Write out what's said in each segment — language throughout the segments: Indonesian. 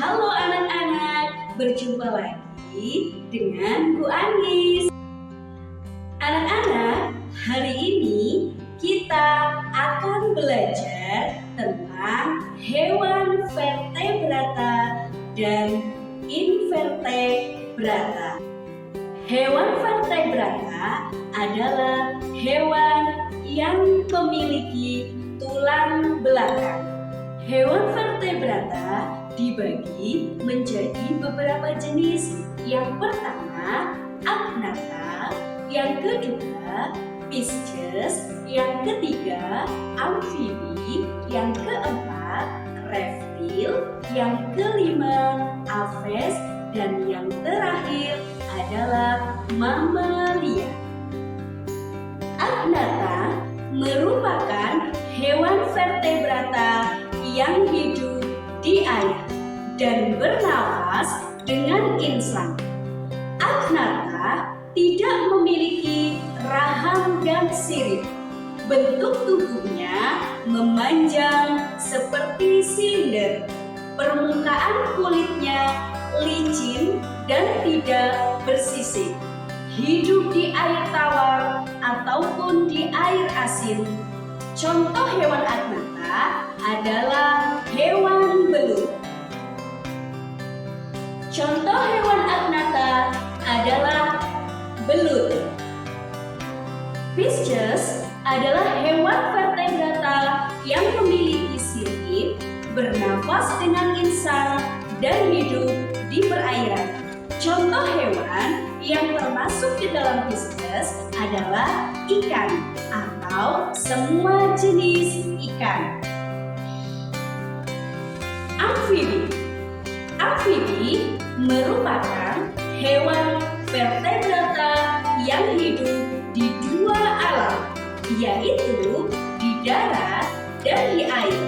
Halo anak-anak, berjumpa lagi dengan Bu Anis. Anak-anak, hari ini kita akan belajar tentang hewan vertebrata dan invertebrata. Hewan vertebrata adalah hewan yang memiliki tulang belakang. Hewan vertebrata dibagi menjadi beberapa jenis. Yang pertama, agnatha, yang kedua, pisces, yang ketiga, amfibi, yang keempat, reptil, yang kelima, aves, dan yang terakhir adalah mamalia. Agnatha merupakan hewan vertebrata yang hidup di air dan bernafas dengan insang. Agnatha tidak memiliki rahang dan sirip. Bentuk tubuhnya memanjang seperti silinder. Permukaan kulitnya licin dan tidak bersisik. Hidup di air tawar ataupun di air asin. Contoh hewan agnatha adalah hewan belut. Contoh hewan agnatha adalah belut. Pisces adalah hewan vertebrata yang memiliki sirip, bernafas dengan insang, dan hidup di perairan. Contoh hewan yang termasuk di dalam Pisces adalah ikan atau semua jenis ikan. Amfibi. Amfibi merupakan hewan vertebrata yang hidup di dua alam, yaitu di darat dan di air.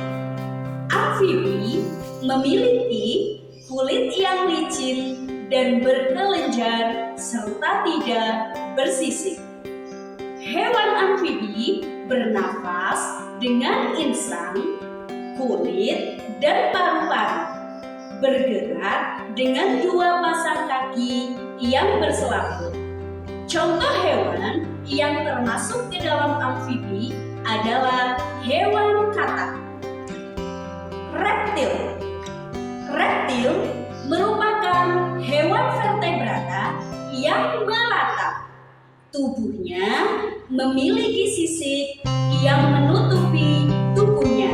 Amfibi memiliki kulit yang licin dan berkelenjar serta tidak bersisik. Hewan amfibi bernafas dengan insang, kulit, dan paru-paru. Bergerak dengan dua pasang kaki yang berselaput. Contoh hewan yang termasuk ke dalam amfibi adalah hewan katak. Reptil. Reptil merupakan hewan vertebrata yang meratap. Tubuhnya memiliki sisik yang menutupi tubuhnya,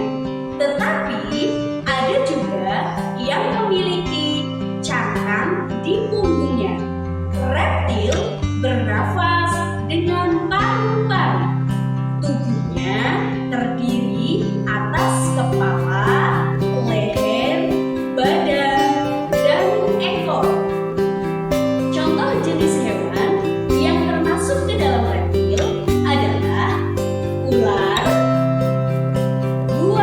tetapi ada juga yang memiliki cangkang di punggungnya. Reptil bernafas dengan paru-paru. Tubuhnya terdiri atas kepala, leher, badan, dan ekor. Contoh jenis hewan yang termasuk ke dalam reptil adalah ular, buaya,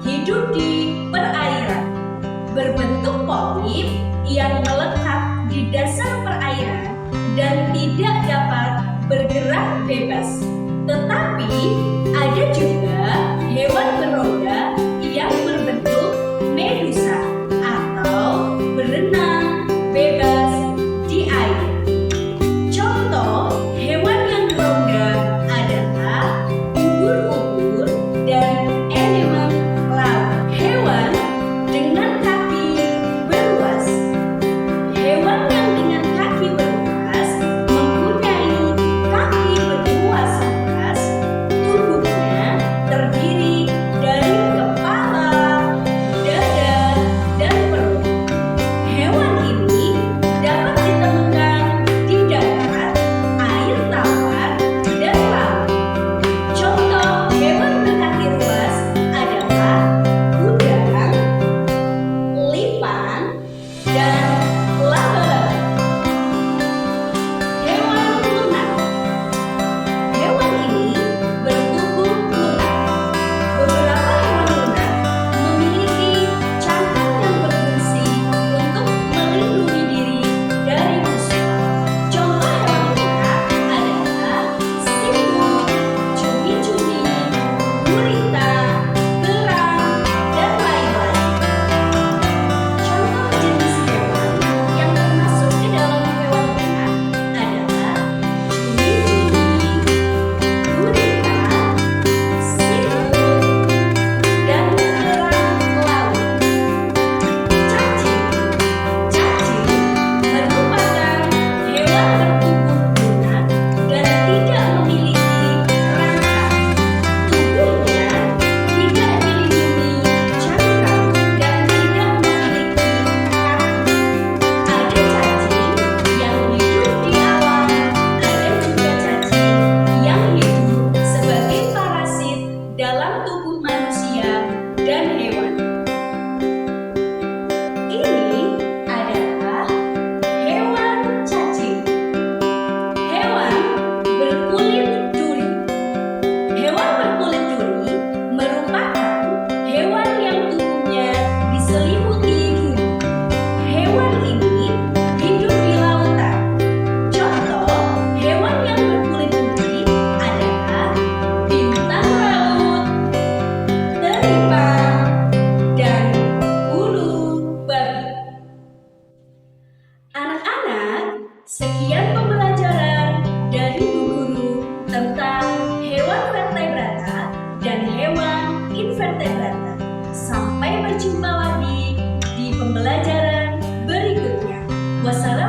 hidup di perairan, berbentuk polip yang melekat di dasar perairan dan tidak dapat bergerak bebas. Tetapi ada juga hewan berroda yang berbentuk medusa atau berenang bebas di air. Contoh hewan yang beroda adalah ubur-ubur dan anemon laut. Hewan dengan kaki beruas. Hewan yang dengan kaki beruas mempunyai kaki beruas luas. Tubuhnya terdiri dari kepala, dada, dan perut. Hewan ini dapat ditemukan di darat, air tawar, dan laut. Contoh hewan berkaki ruas adalah udang, lipan, dan laba-laba. Hewan lunak. Hewan ini bertubuh lunak. Beberapa hewan lunak memiliki cangkang yang berfungsi untuk melindungi diri dari musuh. Contoh hewan lunak adalah singa, cumi-cumi, gurita, kerang, dan lain-lain. Contoh jenis hewan yang termasuk ke dalam hewan lunak adalah cumi-cumi, gurita, siput, dan kerang laut. Cacing. Cacing merupakan hewan bertubuh lunak dan tidak memiliki rangka. Tubuhnya tidak dilindungi cangkang dan tidak memiliki kaki. Ada cacing yang hidup di alam, ada juga cacing yang hidup sebagai parasit dalam tubuh manusia dan hewan. Ini adalah hewan cacing. Hewan berkulit duri. Hewan berkulit duri merupakan hewan yang tubuhnya diselimuti duri. Hewan ini hidup di lautan. Contoh hewan yang berkulit duri adalah bintang laut, teripang, dan bulu babi. Anak-anak, sekian pembelajaran dari Bu Guru tentang hewan vertebrata dan hewan invertebrata. Sampai berjumpa lagi di pembelajaran berikutnya. Wassalamualaikum